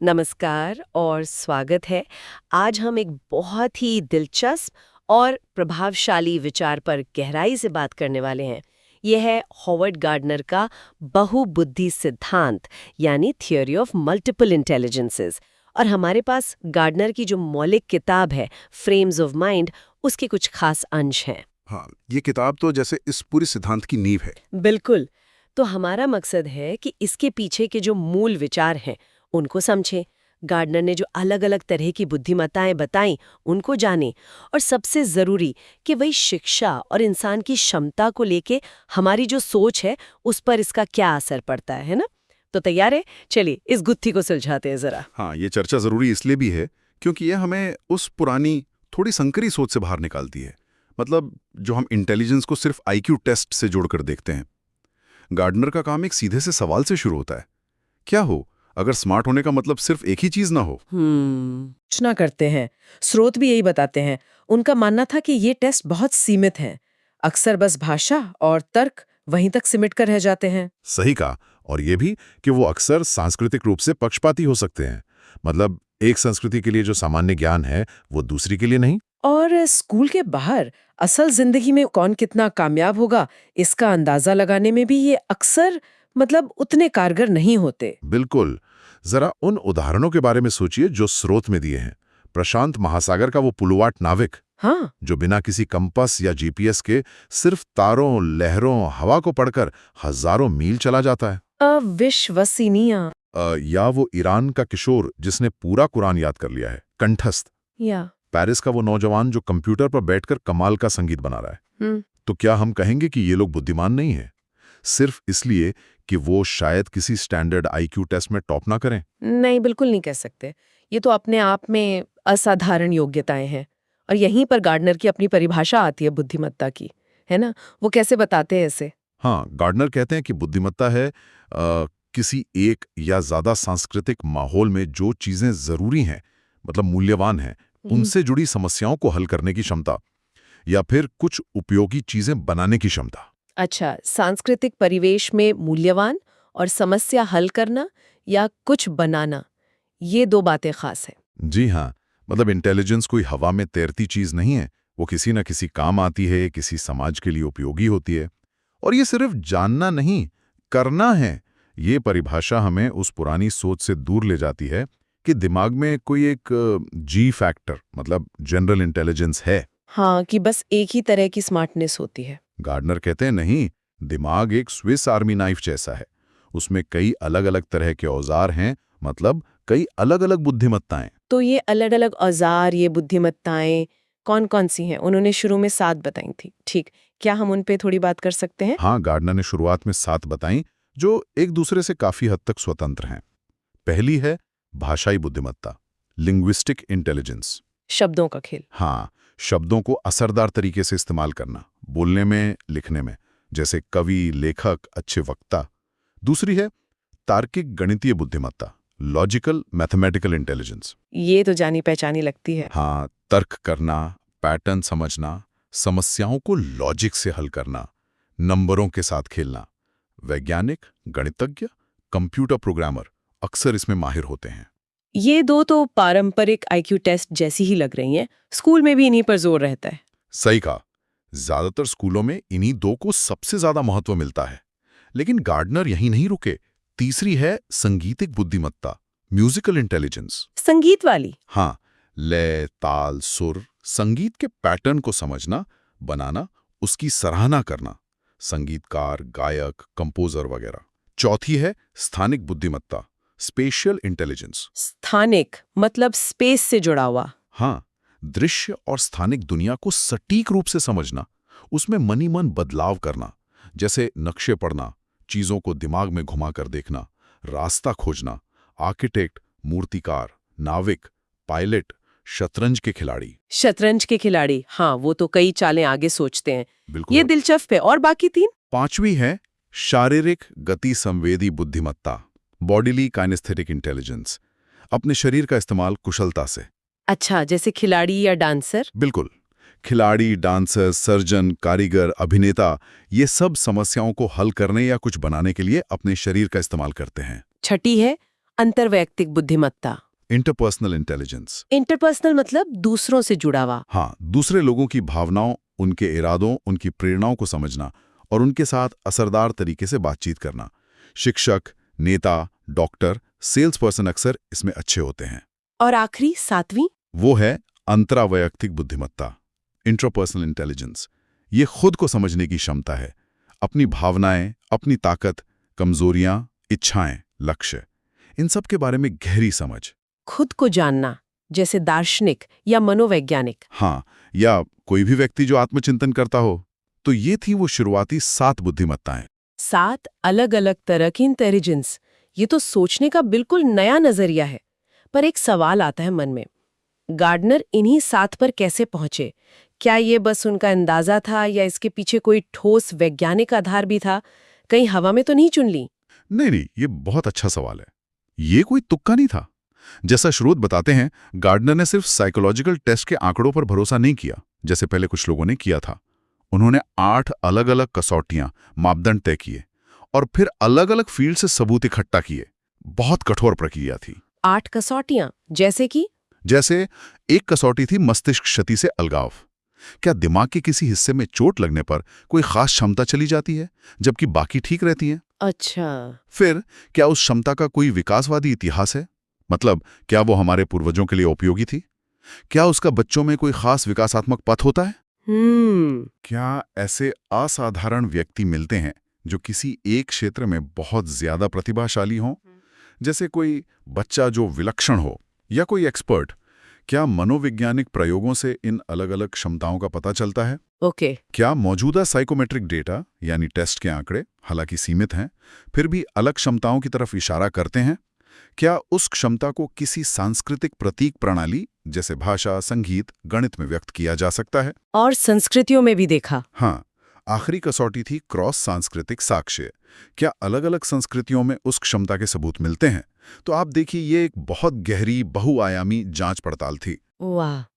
नमस्कार और स्वागत है। आज हम एक बहुत ही दिलचस्प और प्रभावशाली विचार पर गहराई से बात करने वाले हैं। यह है हॉवर्ड गार्डनर का बहुबुद्धि सिद्धांत, यानी थियोरी ऑफ मल्टीपल इंटेलिजेंसेस। और हमारे पास गार्डनर की जो मौलिक किताब है, फ्रेम्स ऑफ माइंड, उसके कुछ खास अंश हैं। हाँ, ये किताब तो जैसे इस पूरे सिद्धांत की नींव है। बिल्कुल। तो हमारा मकसद है कि इसके पीछे के जो मूल विचार हैं उनको समझें, गार्डनर ने जो अलग अलग तरह की बुद्धिमत्ताएं बताई उनको जानें, और सबसे ज़रूरी कि वही शिक्षा और इंसान की क्षमता को लेके हमारी जो सोच है उस पर इसका क्या असर पड़ता है ना? तो तैयार है? चलिए इस गुत्थी को सुलझाते हैं ज़रा। हाँ, ये चर्चा जरूरी इसलिए भी है क्योंकि यह हमें उस पुरानी थोड़ी संकरी सोच से बाहर निकालती है। मतलब जो हम इंटेलिजेंस को सिर्फ आईक्यू टेस्ट से जोड़कर देखते हैं। गार्डनर का काम एक सीधे से सवाल से शुरू होता है। क्या हो अगर स्मार्ट होने का मतलब सिर्फ एक ही चीज ना हो? रचना करते हैं। स्रोत भी यही बताते हैं। उनका मानना था कि ये टेस्ट बहुत सीमित हैं। अक्सर बस भाषा और तर्क वहीं तक सिमट कर रह जाते हैं। सही कहा। और ये भी कि वो अक्सर सांस्कृतिक रूप से पक्षपाती हो सकते हैं। मतलब एक संस्कृति के लिए जो सामान्य ज्ञान है वो दूसरी के लिए नहीं। और स्कूल के बाहर असल जिंदगी में कौन कितना कामयाब होगा, इसका अंदाजा लगाने में भी ये अक्सर उतने कारगर नहीं होते। बिल्कुल। जरा उन उदाहरणों के बारे में सोचिए जो स्रोत में दिए हैं। प्रशांत महासागर का वो पुलवाट नाविक, हाँ, जो बिना किसी कंपास या जीपीएस के सिर्फ तारों, लहरों, हवा को पढ़कर हजारों मील चला जाता है। अविश्वसनीय। या वो ईरान का किशोर जिसने पूरा कुरान याद कर लिया है, कंठस्थ। या पेरिस का वो नौजवान जो कंप्यूटर पर बैठकर कमाल का संगीत बना रहा है। हम्म तो क्या हम कहेंगे कि ये लोग बुद्धिमान नहीं हैं सिर्फ इसलिए कि वो शायद किसी स्टैंडर्ड आईक्यू टेस्ट में टॉप ना करें? नहीं, बिल्कुल नहीं कह सकते। ये तो अपने आप में असाधारण योग्यताएं हैं। और यहीं पर गार्डनर की अपनी परिभाषा आती है बुद्धिमत्ता की, है ना? वो कैसे बताते हैं इसे? हाँ, गार्डनर कहते हैं कि बुद्धिमत्ता है किसी एक या ज्यादा सांस्कृतिक माहौल में जो चीजें जरूरी हैं, मतलब मूल्यवान हैं, उनसे जुड़ी समस्याओं को हल करने की क्षमता, या फिर कुछ उपयोगी चीजें बनाने की क्षमता। अच्छा, सांस्कृतिक परिवेश में मूल्यवान और समस्या हल करना या कुछ बनाना, ये दो बातें खास हैं। जी हाँ, मतलब इंटेलिजेंस कोई हवा में तैरती चीज नहीं है। वो किसी न किसी काम आती है, किसी समाज के लिए उपयोगी होती है। और ये सिर्फ जानना नहीं, करना है। ये परिभाषा हमें उस पुरानी सोच से दूर ले जाती है कि दिमाग में कोई एक जी फैक्टर, मतलब जनरल इंटेलिजेंस है। हाँ, कि बस एक ही तरह की स्मार्टनेस होती है। गार्डनर कहते हैं नहीं, दिमाग एक स्विस आर्मी नाइफ जैसा है। उसमें कई अलग अलग तरह के औजार हैं, मतलब कई अलग अलग बुद्धिमत्ताएं। तो ये अलग-अलग औजार, ये बुद्धिमत्ताएं कौन-कौन सी हैं? उन्होंने शुरू में 7 बताई थी। ठीक, क्या हम उन पे थोड़ी बात कर सकते हैं? हाँ, गार्डनर ने शुरुआत में 7 बताई जो एक दूसरे से काफी हद तक स्वतंत्र हैं। पहली है भाषाई बुद्धिमत्ता, लिंग्विस्टिक इंटेलिजेंस। शब्दों का खेल। हाँ, शब्दों को असरदार तरीके से इस्तेमाल करना, बोलने में, लिखने में, जैसे कवि, लेखक, अच्छे वक्ता। दूसरी है तार्किक गणितीय बुद्धिमत्ता, लॉजिकल मैथमेटिकल इंटेलिजेंस। ये तो जानी-पहचानी लगती है। हाँ, तर्क करना, पैटर्न समझना, समस्याओं को लॉजिक से हल करना, नंबरों के साथ खेलना। वैज्ञानिक, गणितज्ञ, कंप्यूटर प्रोग्रामर अक्सर इसमें माहिर होते हैं। ये दो तो पारंपरिक आईक्यू टेस्ट जैसी ही लग रही हैं। स्कूल में भी इन्हीं पर जोर रहता है। सही कहा। ज्यादातर स्कूलों में इन्हीं दो को सबसे ज्यादा महत्व मिलता है। लेकिन गार्डनर यहीं नहीं रुके। तीसरी है संगीतिक बुद्धिमत्ता, म्यूजिकल इंटेलिजेंस। संगीत वाली? हाँ, लय, ताल, सुर, संगीत के पैटर्न को समझना, बनाना, उसकी सराहना करना। संगीतकार, गायक, कंपोजर वगैरह। चौथी है स्थानिक बुद्धिमत्ता, स्पेशियल इंटेलिजेंस। स्थानिक मतलब स्पेस से जुड़ा हुआ। हाँ, दृश्य और स्थानिक दुनिया को सटीक रूप से समझना, उसमें मनी मन बदलाव करना, जैसे नक्शे पढ़ना, चीजों को दिमाग में घुमाकर देखना, रास्ता खोजना। आर्किटेक्ट, मूर्तिकार, नाविक, पायलट, शतरंज के खिलाड़ी। शतरंज के खिलाड़ी, हाँ, वो तो कई चालें आगे सोचते हैं। बिल्कुल। ये दिलचस्प है। और बाकी 3? पांचवी है शारीरिक गति संवेदी बुद्धिमत्ता, बॉडीली काइनेस्थेटिक इंटेलिजेंस, अपने शरीर का इस्तेमाल कुशलता से। अच्छा, जैसे खिलाड़ी या डांसर? बिल्कुल। खिलाड़ी, डांसर, सर्जन, कारीगर, अभिनेता, ये सब समस्याओं को हल करने या कुछ बनाने के लिए अपने शरीर का इस्तेमाल करते हैं। छठी है अंतर्वैयक्तिक बुद्धिमत्ता। Interpersonal intelligence. इंटरपर्सनल मतलब दूसरों से जुड़ा हुआ। हाँ, दूसरे लोगों की भावनाओं, उनके इरादों, उनकी प्रेरणाओं को समझना और उनके साथ असरदार तरीके से बातचीत करना। शिक्षक, नेता, डॉक्टर, सेल्स पर्सन अक्सर इसमें अच्छे होते हैं। और आखिरी 7वीं? वो है अंतरावैयक्तिक बुद्धिमत्ता, इंट्रापर्सनल इंटेलिजेंस। ये खुद को समझने की क्षमता है, अपनी भावनाएं, अपनी ताकत, कमजोरियां, इच्छाएं, लक्ष्य, इन सब के बारे में गहरी समझ। खुद को जानना, जैसे दार्शनिक या मनोवैज्ञानिक। हाँ, या कोई भी व्यक्ति जो आत्मचिंतन करता हो। तो ये थी वो शुरुआती 7 बुद्धिमत्ताएं। 7 अलग-अलग तरह की इंटेलिजेंस। ये तो सोचने का बिल्कुल नया नजरिया है। पर एक सवाल आता है मन में, गार्डनर इन्हीं 7 पर कैसे पहुंचे? क्या ये बस उनका अंदाजा था या इसके पीछे कोई ठोस वैज्ञानिक आधार भी था? कहीं हवा में तो नहीं चुन ली? नहीं, ये बहुत अच्छा सवाल है। ये कोई तुक्का नहीं था। जैसा स्रोत बताते हैं, गार्डनर ने सिर्फ साइकोलॉजिकल टेस्ट के आंकड़ों पर भरोसा नहीं किया, जैसे पहले कुछ लोगों ने किया था। उन्होंने 8 अलग-अलग कसौटियां, मापदंड तय किए और फिर अलग-अलग फील्ड से सबूत इकट्ठा किए। बहुत कठोर प्रक्रिया थी। 8 कसौटियां, जैसे कि? जैसे एक कसौटी थी मस्तिष्क क्षति से अलगाव। क्या दिमाग के किसी हिस्से में चोट लगने पर कोई खास क्षमता चली जाती है, जबकि बाकी ठीक रहती है? अच्छा। फिर क्या उस क्षमता का कोई विकासवादी इतिहास है? मतलब क्या वो हमारे पूर्वजों के लिए उपयोगी थी? क्या उसका बच्चों में कोई खास विकासात्मक पथ होता है? क्या ऐसे असाधारण व्यक्ति मिलते हैं जो किसी एक क्षेत्र में बहुत ज्यादा प्रतिभाशाली हों? जैसे कोई बच्चा जो विलक्षण हो या कोई एक्सपर्ट। क्या मनोवैज्ञानिक प्रयोगों से इन अलग-अलग क्षमताओं का पता चलता है? ओके। क्या मौजूदा साइकोमेट्रिक डेटा यानी टेस्ट के आंकड़े, हालांकि सीमित हैं, फिर भी अलग क्षमताओं की तरफ इशारा करते हैं? क्या उस क्षमता को किसी सांस्कृतिक प्रतीक प्रणाली जैसे भाषा, संगीत, गणित में व्यक्त किया जा सकता है? और संस्कृतियों में भी देखा? हाँ, आखिरी कसौटी थी क्रॉस सांस्कृतिक साक्ष्य। क्या अलग-अलग संस्कृतियों में उस क्षमता के सबूत मिलते हैं? तो आप देखिए, ये एक बहुत गहरी बहुआयामी जांच पड़ताल थी। वाह,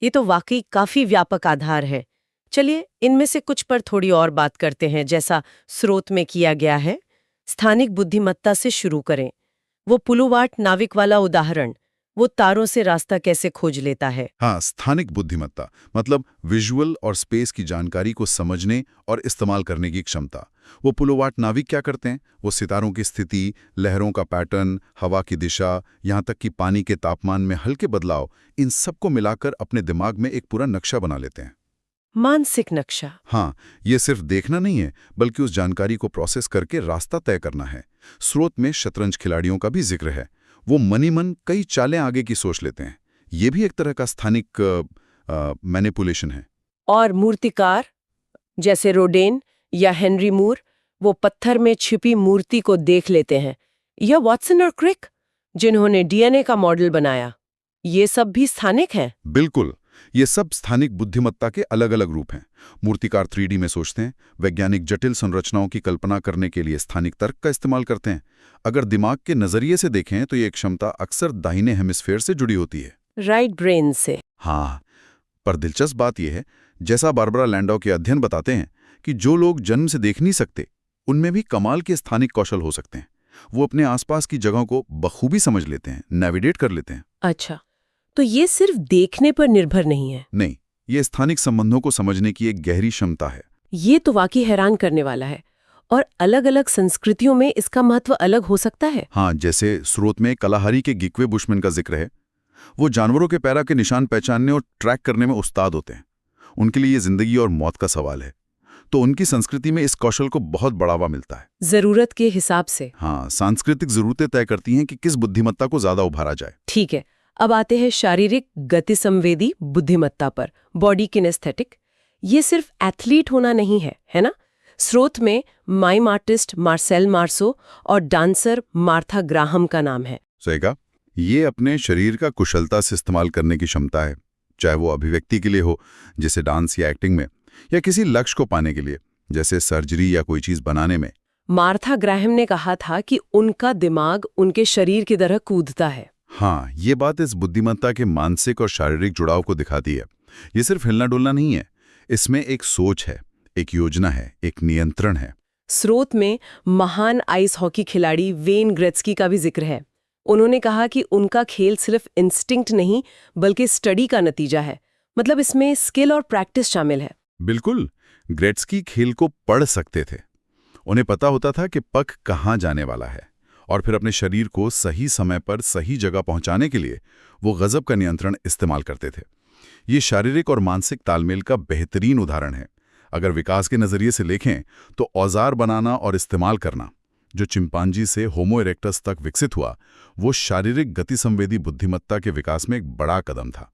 ये तो वाकई काफी व्यापक आधार है। चलिए इनमें से कुछ पर थोड़ी और बात करते हैं, जैसा स्रोत में किया गया है। स्थानिक बुद्धिमत्ता से शुरू करें। वो पुलुवाट नाविक वाला उदाहरण, वो तारों से रास्ता कैसे खोज लेता है? हाँ, स्थानिक बुद्धिमत्ता मतलब विजुअल और स्पेस की जानकारी को समझने और इस्तेमाल करने की क्षमता। वो पुलुवाट नाविक क्या करते हैं? वो सितारों की स्थिति, लहरों का पैटर्न, हवा की दिशा, यहाँ तक कि पानी के तापमान में हल्के बदलाव, इन सबको मिलाकर अपने दिमाग में एक पूरा नक्शा बना लेते हैं। मानसिक नक्शा। हाँ, ये सिर्फ देखना नहीं है, बल्कि उस जानकारी को प्रोसेस करके रास्ता तय करना है। स्रोत में शतरंज खिलाड़ियों का भी जिक्र है। वो मनी मन कई चालें आगे की सोच लेते हैं। ये भी एक तरह का स्थानिक मैनिपुलेशन है। और मूर्तिकार जैसे रोडेन या हेनरी मूर, वो पत्थर में छिपी मूर्ति को देख लेते हैं। या वॉटसन और क्रिक, जिन्होंने डीएनए का मॉडल बनाया, ये सब भी स्थानिक हैं। बिल्कुल, ये सब स्थानिक बुद्धिमत्ता के अलग-अलग रूप हैं। मूर्तिकार 3D में सोचते हैं, वैज्ञानिक जटिल संरचनाओं की कल्पना करने के लिए स्थानिक तर्क का इस्तेमाल करते हैं। अगर दिमाग के नजरिए से देखें तो ये क्षमता अक्सर दाहिने हेमिस्फेयर से जुड़ी होती है, राइट ब्रेन से। हाँ, पर दिलचस्प बात यह है, जैसा बारबरा लैंडौ के अध्ययन बताते हैं, कि जो लोग जन्म से देख नहीं सकते, उनमें भी कमाल के स्थानिक कौशल हो सकते हैं। वो अपने आसपास की जगहों को बखूबी समझ लेते हैं, नेविगेट कर लेते हैं। अच्छा, तो ये सिर्फ देखने पर निर्भर नहीं है? नहीं, ये स्थानिक संबंधों को समझने की एक गहरी क्षमता है। ये तो वाकई हैरान करने वाला है। और अलग-अलग संस्कृतियों में इसका महत्व अलग हो सकता है। हाँ, जैसे स्रोत में कलाहारी के गिक्वे बुशमैन का जिक्र है। वो जानवरों के पैरा के निशान पहचानने और ट्रैक करने में उस्ताद होते हैं। उनके लिए ये जिंदगी और मौत का सवाल है। तो उनकी संस्कृति में इस कौशल को बहुत बढ़ावा मिलता है। जरूरत के हिसाब से। हाँ, सांस्कृतिक जरूरतें तय करती हैं कि किस बुद्धिमत्ता को ज्यादा उभारा जाए। ठीक है, अब आते हैं शारीरिक गति संवेदी बुद्धिमत्ता पर, बॉडी किनेस्थेटिक। ये सिर्फ एथलीट होना नहीं है, है ना? स्रोत में माइम आर्टिस्ट मार्सेल मार्सो और डांसर मार्था ग्राहम का नाम है। सही कहा, ये अपने शरीर का कुशलता से इस्तेमाल करने की क्षमता है, चाहे वो अभिव्यक्ति के लिए हो, जैसे डांस या एक्टिंग में, या किसी लक्ष्य को पाने के लिए, जैसे सर्जरी या कोई चीज बनाने में। मार्था ग्राहम ने कहा था कि उनका दिमाग उनके शरीर की तरह कूदता है। हाँ, ये बात इस बुद्धिमत्ता के मानसिक और शारीरिक जुड़ाव को दिखाती है। ये सिर्फ हिलना डुलना नहीं है, इसमें एक सोच है, एक योजना है, एक नियंत्रण है। स्रोत में महान आइस हॉकी खिलाड़ी वेन ग्रेट्स्की का भी जिक्र है। उन्होंने कहा कि उनका खेल सिर्फ इंस्टिंक्ट नहीं बल्कि स्टडी का नतीजा है। मतलब इसमें स्किल और प्रैक्टिस शामिल है। बिल्कुल। ग्रेट्स्की खेल को पढ़ सकते थे। उन्हें पता होता था कि पक कहाँ जाने वाला है, और फिर अपने शरीर को सही समय पर सही जगह पहुंचाने के लिए वो गजब का नियंत्रण इस्तेमाल करते थे। ये शारीरिक और मानसिक तालमेल का बेहतरीन उदाहरण है। अगर विकास के नज़रिए से देखें तो औजार बनाना और इस्तेमाल करना, जो चिंपांजी से होमो इरेक्टस तक विकसित हुआ, वो शारीरिक गति संवेदी बुद्धिमत्ता के विकास में एक बड़ा कदम था।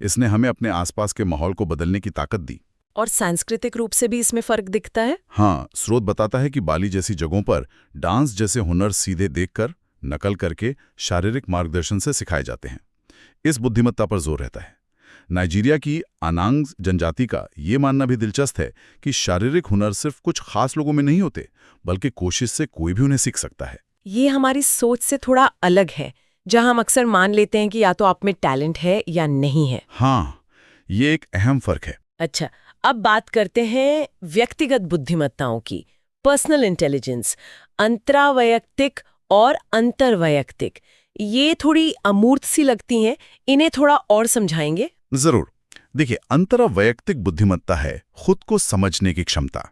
इसने हमें अपने आसपास के माहौल को बदलने की ताकत दी। और सांस्कृतिक रूप से भी इसमें फर्क दिखता है। हाँ, स्रोत बताता है कि बाली जैसी जगहों पर डांस जैसे हुनर सीधे देखकर, नकल करके शारीरिक मार्गदर्शन से सिखाए जाते हैं। इस बुद्धिमत्ता पर जोर रहता है। नाइजीरिया की अनांग जनजाति का ये मानना भी दिलचस्प है कि शारीरिक हुनर सिर्फ कुछ खास लोगों में नहीं होते, बल्कि कोशिश से कोई भी उन्हें सीख सकता है। ये हमारी सोच से थोड़ा अलग है, जहां हम अक्सर मान लेते हैं कि या तो आप में टैलेंट है या नहीं है। हाँ, ये एक अहम फर्क है। अच्छा, अब बात करते हैं व्यक्तिगत बुद्धिमत्ताओं की। पर्सनल इंटेलिजेंस, अंतरावैयक्तिक और अंतर्वैयक्तिक, ये थोड़ी अमूर्त सी लगती हैं। इन्हें थोड़ा और समझाएंगे? जरूर। देखिए, अंतरावैयक्तिक बुद्धिमत्ता है खुद को समझने की क्षमता,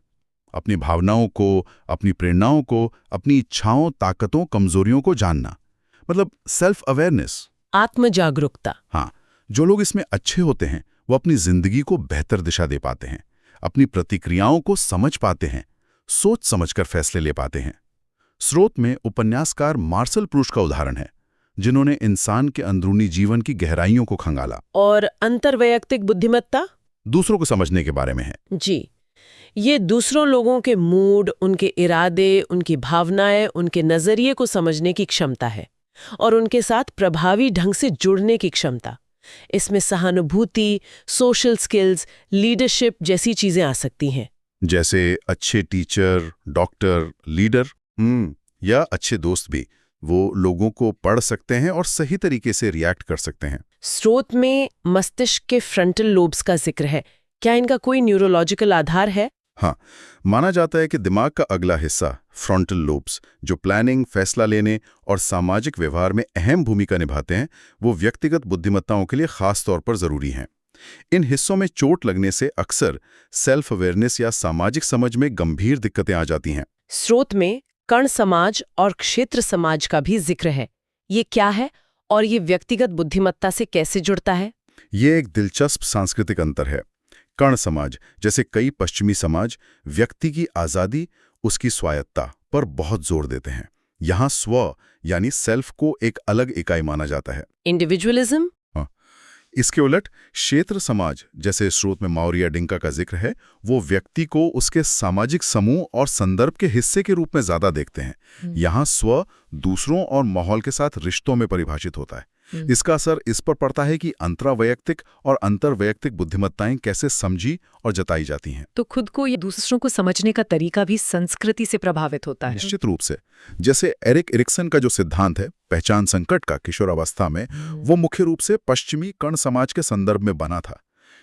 अपनी भावनाओं को, अपनी प्रेरणाओं को, अपनी इच्छाओं, ताकतों, कमजोरियों को जानना, मतलब सेल्फ अवेयरनेस, आत्म जागरूकता। हाँ, जो लोग इसमें अच्छे होते हैं वो अपनी जिंदगी को बेहतर दिशा दे पाते हैं, अपनी प्रतिक्रियाओं को समझ पाते हैं, सोच समझकर फैसले ले पाते हैं। स्रोत में उपन्यासकार मार्शल प्रूस्ट का उदाहरण है, जिन्होंने इंसान के अंदरूनी जीवन की गहराइयों को खंगाला। और अंतर्वैयक्तिक बुद्धिमत्ता दूसरों को समझने के बारे में है। जी, ये दूसरों लोगों के मूड, उनके इरादे, उनकी भावनाएं, उनके नजरिए को समझने की क्षमता है, और उनके साथ प्रभावी ढंग से जुड़ने की क्षमता। इसमें सहानुभूति, सोशल स्किल्स, लीडरशिप जैसी चीजें आ सकती हैं। जैसे अच्छे टीचर, डॉक्टर, लीडर या अच्छे दोस्त भी वो लोगों को पढ़ सकते हैं और सही तरीके से रिएक्ट कर सकते हैं। स्रोत में मस्तिष्क के फ्रंटल लोब्स का जिक्र है। क्या इनका कोई न्यूरोलॉजिकल आधार है? हाँ, माना जाता है कि दिमाग का अगला हिस्सा फ्रंटल लोब्स, जो प्लानिंग, फैसला लेने और सामाजिक व्यवहार में अहम भूमिका निभाते हैं, वो व्यक्तिगत बुद्धिमत्ताओं के लिए खास तौर पर जरूरी हैं। इन हिस्सों में चोट लगने से अक्सर सेल्फ अवेयरनेस या सामाजिक समझ में गंभीर दिक्कतें आ जाती हैं। स्रोत में कण समाज और क्षेत्र समाज का भी जिक्र है। ये क्या है और ये व्यक्तिगत बुद्धिमत्ता से कैसे जुड़ता है? ये एक दिलचस्प सांस्कृतिक अंतर है। कण समाज, जैसे कई पश्चिमी समाज, व्यक्ति की आज़ादी, उसकी स्वायत्ता पर बहुत जोर देते हैं। यहाँ स्व यानी सेल्फ को एक अलग इकाई माना जाता है, इंडिविजुअलिज्म। इसके उलट क्षेत्र समाज, जैसे स्रोत में माओरी या डिंका का जिक्र है, वो व्यक्ति को उसके सामाजिक समूह और संदर्भ के हिस्से के रूप में ज्यादा देखते हैं। यहाँ स्व दूसरों और माहौल के साथ रिश्तों में परिभाषित होता है। इसका असर इस पर पड़ता है कि अंतरावैयक्तिक और अंतर्वैयक्तिक बुद्धिमत्ताएं कैसे समझी और जताई जाती हैं। तो खुद को या दूसरों को समझने का तरीका भी संस्कृति से प्रभावित होता है। निश्चित रूप से। जैसे एरिक एरिक्सन का जो सिद्धांत है पहचान संकट का किशोरावस्था में, वो मुख्य रूप से पश्चिमी कण समाज के संदर्भ में बना था।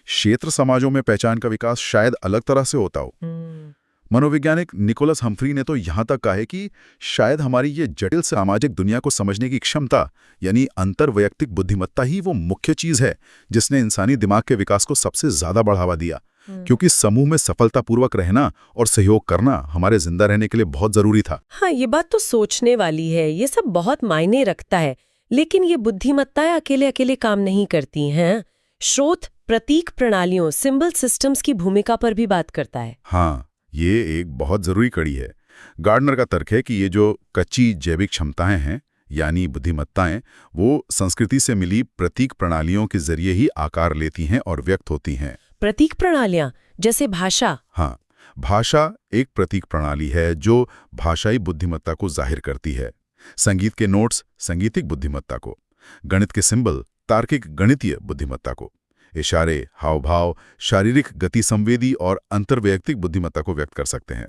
क्षेत्र समाजों में पहचान का विकास शायद अलग तरह से होता हो। मनोवैज्ञानिक निकोलस हम्फ्री ने तो यहाँ तक कहा है कि शायद हमारी ये जटिल सामाजिक दुनिया को समझने की क्षमता, यानी अंतर्वैयक्तिक बुद्धिमत्ता ही वो मुख्य चीज है जिसने इंसानी दिमाग के विकास को सबसे ज्यादा बढ़ावा दिया। क्योंकि समूह में सफलतापूर्वक रहना और सहयोग करना हमारे जिंदा रहने के लिए बहुत जरूरी था। हाँ, ये बात तो सोचने वाली है। ये सब बहुत मायने रखता है, लेकिन ये बुद्धिमत्ताएं अकेले अकेले काम नहीं करती हैं। स्रोत प्रतीक प्रणालियों, सिंबल सिस्टम्स की भूमिका पर भी बात करता है। हाँ, ये एक बहुत जरूरी कड़ी है। गार्डनर का तर्क है कि ये जो कच्ची जैविक क्षमताएं हैं, यानी बुद्धिमत्ताएं, वो संस्कृति से मिली प्रतीक प्रणालियों के जरिए ही आकार लेती हैं और व्यक्त होती हैं। प्रतीक प्रणालियां जैसे भाषा? हाँ, भाषा एक प्रतीक प्रणाली है जो भाषाई बुद्धिमत्ता को जाहिर करती है। संगीत के नोट्स संगीतिक बुद्धिमत्ता को, गणित के सिंबल तार्किक गणितीय बुद्धिमत्ता को, इशारे, हावभाव शारीरिक गति संवेदी और अंतर्वैयक्तिक बुद्धिमत्ता को व्यक्त कर सकते हैं।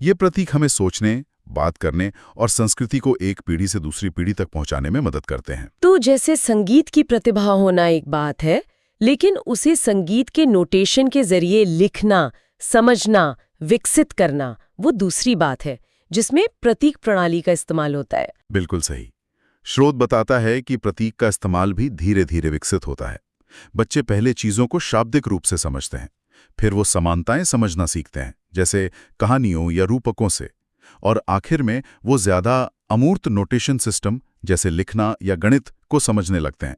ये प्रतीक हमें सोचने, बात करने और संस्कृति को एक पीढ़ी से दूसरी पीढ़ी तक पहुंचाने में मदद करते हैं। तो जैसे संगीत की प्रतिभा होना एक बात है, लेकिन उसे संगीत के नोटेशन के जरिए लिखना, समझना, विकसित करना वो दूसरी बात है, जिसमें प्रतीक प्रणाली का इस्तेमाल होता है। बिल्कुल सही। स्रोत बताता है कि प्रतीक का इस्तेमाल भी धीरे धीरे विकसित होता है। बच्चे पहले चीजों को शाब्दिक रूप से समझते हैं, फिर वो समानताएं समझना सीखते हैं, जैसे कहानियों या रूपकों से, और आखिर में वो ज्यादा अमूर्त नोटेशन सिस्टम जैसे लिखना या गणित को समझने लगते हैं।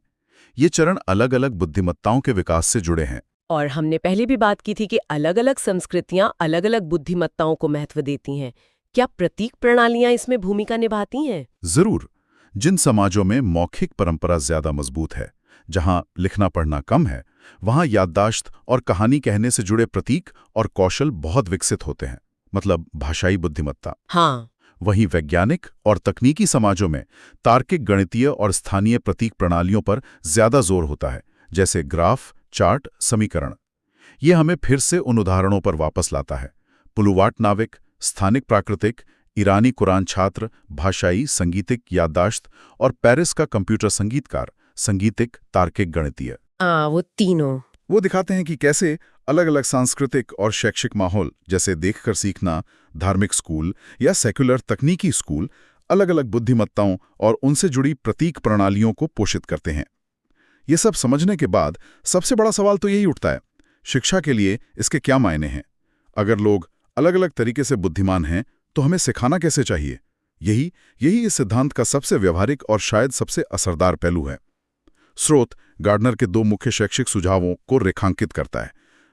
ये चरण अलग अलग बुद्धिमत्ताओं के विकास से जुड़े हैं। और हमने पहले भी बात की थी कि अलग अलग संस्कृतियां अलग अलग बुद्धिमत्ताओं को महत्व देती हैं। क्या प्रतीक प्रणालियां इसमें भूमिका निभाती हैं? जरूर। जिन समाजों में मौखिक परंपरा ज्यादा मजबूत है, जहां लिखना पढ़ना कम है, वहां याददाश्त और कहानी कहने से जुड़े प्रतीक और कौशल बहुत विकसित होते हैं, मतलब भाषाई बुद्धिमत्ता। हाँ। वहीं वैज्ञानिक और तकनीकी समाजों में तार्किक, गणितीय और स्थानीय प्रतीक प्रणालियों पर ज्यादा जोर होता है, जैसे ग्राफ, चार्ट, समीकरण। ये हमें फिर से उन उदाहरणों पर वापस लाता है। पुलुवाट नाविक, स्थानिक प्राकृतिक, ईरानी कुरान छात्र, भाषाई, संगीतिक, याददाश्त, और पेरिस का कंप्यूटर संगीतकार, संगीतिक, तार्किक, गणितीय। वो तीनों वो दिखाते हैं कि कैसे अलग अलग सांस्कृतिक और शैक्षिक माहौल, जैसे देखकर सीखना, धार्मिक स्कूल या सेक्युलर तकनीकी स्कूल, अलग अलग बुद्धिमत्ताओं और उनसे जुड़ी प्रतीक प्रणालियों को पोषित करते हैं। ये सब समझने के बाद सबसे बड़ा सवाल तो यही उठता है, शिक्षा के लिए इसके क्या मायने हैं? अगर लोग अलग अलग तरीके से बुद्धिमान हैं, तो हमें सिखाना कैसे चाहिए? यही इस सिद्धांत का सबसे व्यवहारिक और शायद सबसे असरदार पहलू है। स्रोत गार्डनर के 2 मुख्य शैक्षिक सुझावों को रेखांकित करता है,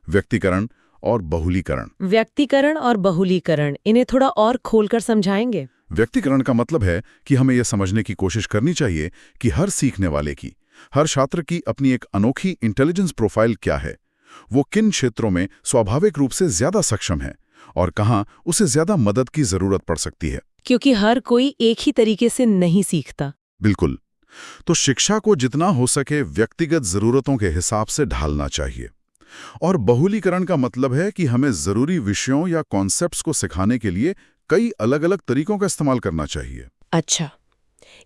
व्यक्तिकरण और बहुलीकरण। व्यक्तिकरण और बहुलीकरण, इन्हें थोड़ा और खोलकर समझाएंगे? व्यक्तिकरण का मतलब है कि हमें यह समझने की कोशिश करनी चाहिए कि हर सीखने वाले की, हर छात्र की अपनी एक अनोखी इंटेलिजेंस प्रोफाइल क्या है, वो किन क्षेत्रों में स्वाभाविक रूप से ज्यादा सक्षम है और कहाँ उसे ज्यादा मदद की जरूरत पड़ सकती है। क्योंकि हर कोई एक ही तरीके से नहीं सीखता। बिल्कुल। तो शिक्षा को जितना हो सके व्यक्तिगत जरूरतों के हिसाब से ढालना चाहिए। और बहुलीकरण का मतलब है कि हमें जरूरी विषयों या कॉन्सेप्ट्स को सिखाने के लिए कई अलग अलग तरीकों का इस्तेमाल करना चाहिए। अच्छा,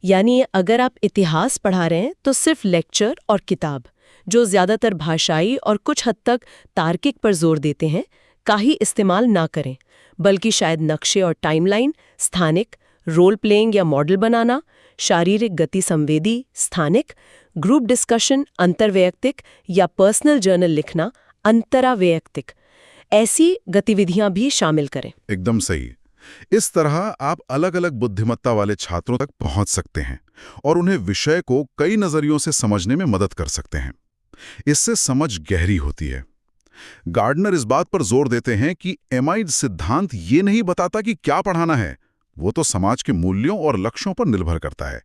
यानी अगर आप इतिहास पढ़ा रहे हैं तो सिर्फ लेक्चर और किताब, जो ज्यादातर भाषाई और कुछ हद तक तार्किक पर जोर देते हैं, का ही इस्तेमाल ना करें, बल्कि शायद नक्शे और टाइमलाइन, स्थानिक, रोल प्लेइंग या मॉडल बनाना, शारीरिक गति संवेदी, स्थानिक, ग्रुप डिस्कशन, अंतर्वैयक्तिक, या पर्सनल जर्नल लिखना, अंतरावैयक्तिक, ऐसी गतिविधियां भी शामिल करें। एकदम सही। इस तरह आप अलग अलग बुद्धिमत्ता वाले छात्रों तक पहुंच सकते हैं और उन्हें विषय को कई नजरियों से समझने में मदद कर सकते हैं। इससे समझ गहरी होती है। गार्डनर इस बात पर जोर देते हैं कि एमाइड सिद्धांत ये नहीं बताता कि क्या पढ़ाना है, वो तो समाज के मूल्यों और लक्ष्यों पर निर्भर करता है,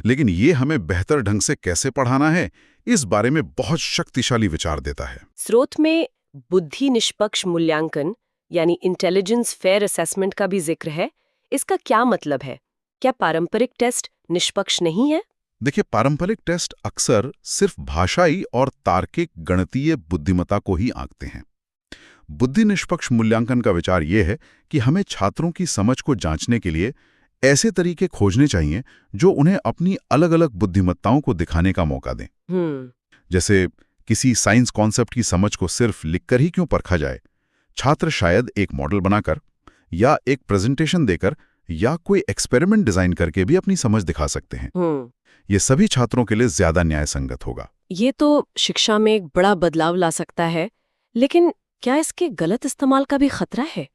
लेकिन ये हमें बेहतर ढंग से कैसे पढ़ाना है, इस बारे में बहुत शक्तिशाली विचार देता है। स्रोत में बुद्धि निष्पक्ष मूल्यांकन यानी इंटेलिजेंस फेयर असेसमेंट का भी जिक्र है। इसका क्या मतलब है? क्या पारंपरिक टेस्ट निष्पक्ष नहीं है? देखिए, पारंपरिक टेस्ट अक्सर सिर्फ भाषाई और तार्किक गणितीय बुद्धिमत्ता को ही आंकते हैं। बुद्धि निष्पक्ष मूल्यांकन का विचार यह है कि हमें छात्रों की समझ को जांचने के लिए ऐसे तरीके खोजने चाहिए जो उन्हें अपनी अलग अलग बुद्धिमत्ताओं को दिखाने का मौका दें। जैसे किसी साइंस कॉन्सेप्ट की समझ को सिर्फ लिखकर ही क्यों परखा जाए? छात्र शायद एक मॉडल बनाकर या एक प्रेजेंटेशन देकर या कोई एक्सपेरिमेंट डिजाइन करके भी अपनी समझ दिखा सकते हैं। ये सभी छात्रों के लिए ज्यादा न्याय संगत होगा। ये तो शिक्षा में एक बड़ा बदलाव ला सकता है, लेकिन क्या इसके गलत इस्तेमाल का भी खतरा है?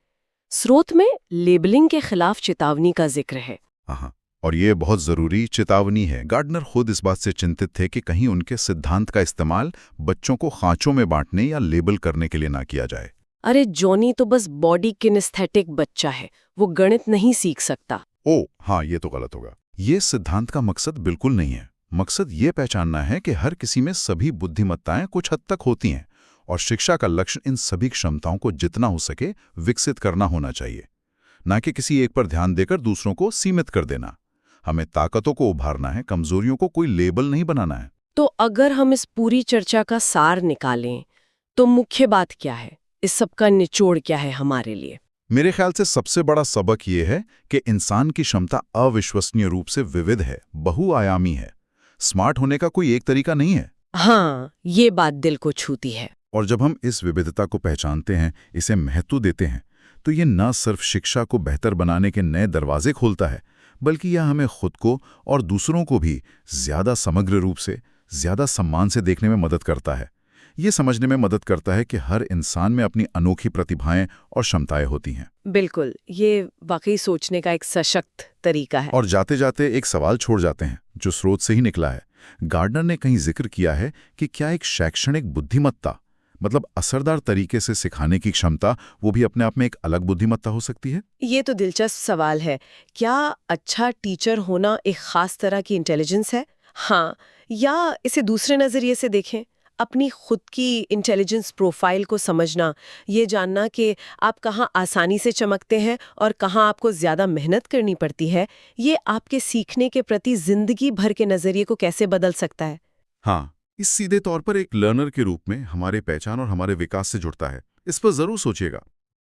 स्रोत में लेबलिंग के खिलाफ चेतावनी का जिक्र है। हाँ, और ये बहुत जरूरी चेतावनी है। गार्डनर खुद इस बात से चिंतित थे कि कहीं उनके सिद्धांत का इस्तेमाल बच्चों को खांचों में बांटने या लेबल करने के लिए ना किया जाए। अरे जॉनी तो बस बॉडी किनेस्थेटिक बच्चा है, वो गणित नहीं सीख सकता। ओ हाँ, ये तो गलत होगा। ये सिद्धांत का मकसद बिल्कुल नहीं है। मकसद ये पहचानना है कि हर किसी में सभी बुद्धिमत्ताएं कुछ हद तक होती हैं और शिक्षा का लक्ष्य इन सभी क्षमताओं को जितना हो सके विकसित करना होना चाहिए, ना कि किसी एक पर ध्यान देकर दूसरों को सीमित कर देना। हमें ताकतों को उभारना है, कमजोरियों को कोई लेबल नहीं बनाना है। तो अगर हम इस पूरी चर्चा का सार निकालें तो मुख्य बात क्या है? इस सब का निचोड़ क्या है हमारे लिए? मेरे ख्याल से सबसे बड़ा सबक ये है कि इंसान की क्षमता अविश्वसनीय रूप से विविध है, बहुआयामी है। स्मार्ट होने का कोई एक तरीका नहीं है। हाँ, ये बात दिल को छूती है। और जब हम इस विविधता को पहचानते हैं, इसे महत्व देते हैं, तो ये न सिर्फ शिक्षा को बेहतर बनाने के नए दरवाजे खोलता है, बल्कि यह हमें खुद को और दूसरों को भी ज़्यादा समग्र रूप से, ज़्यादा सम्मान से देखने में मदद करता है। ये समझने में मदद करता है कि हर इंसान में अपनी अनोखी प्रतिभाएं और क्षमताएं होती हैं। बिल्कुल, ये वाकई सोचने का एक सशक्त तरीका है। और जाते जाते एक सवाल छोड़ जाते हैं जो स्रोत से ही निकला है। गार्डनर ने कहीं जिक्र किया है कि क्या एक शैक्षणिक बुद्धिमत्ता, मतलब असरदार तरीके से सिखाने की क्षमता, वो भी अपने आप में एक अलग बुद्धिमत्ता हो सकती है? ये तो दिलचस्प सवाल है। क्या अच्छा टीचर होना एक खास तरह की इंटेलिजेंस है? हाँ, या इसे दूसरे नजरिए से देखें, अपनी खुद की इंटेलिजेंस प्रोफाइल को समझना, ये जानना कि आप कहाँ आसानी से चमकते हैं और कहाँ आपको ज्यादा मेहनत करनी पड़ती है, ये आपके सीखने के प्रति जिंदगी भर के नजरिए को कैसे बदल सकता है। हाँ, इस सीधे तौर पर एक लर्नर के रूप में हमारे पहचान और हमारे विकास से जुड़ता है। इस पर जरूर सोचिएगा।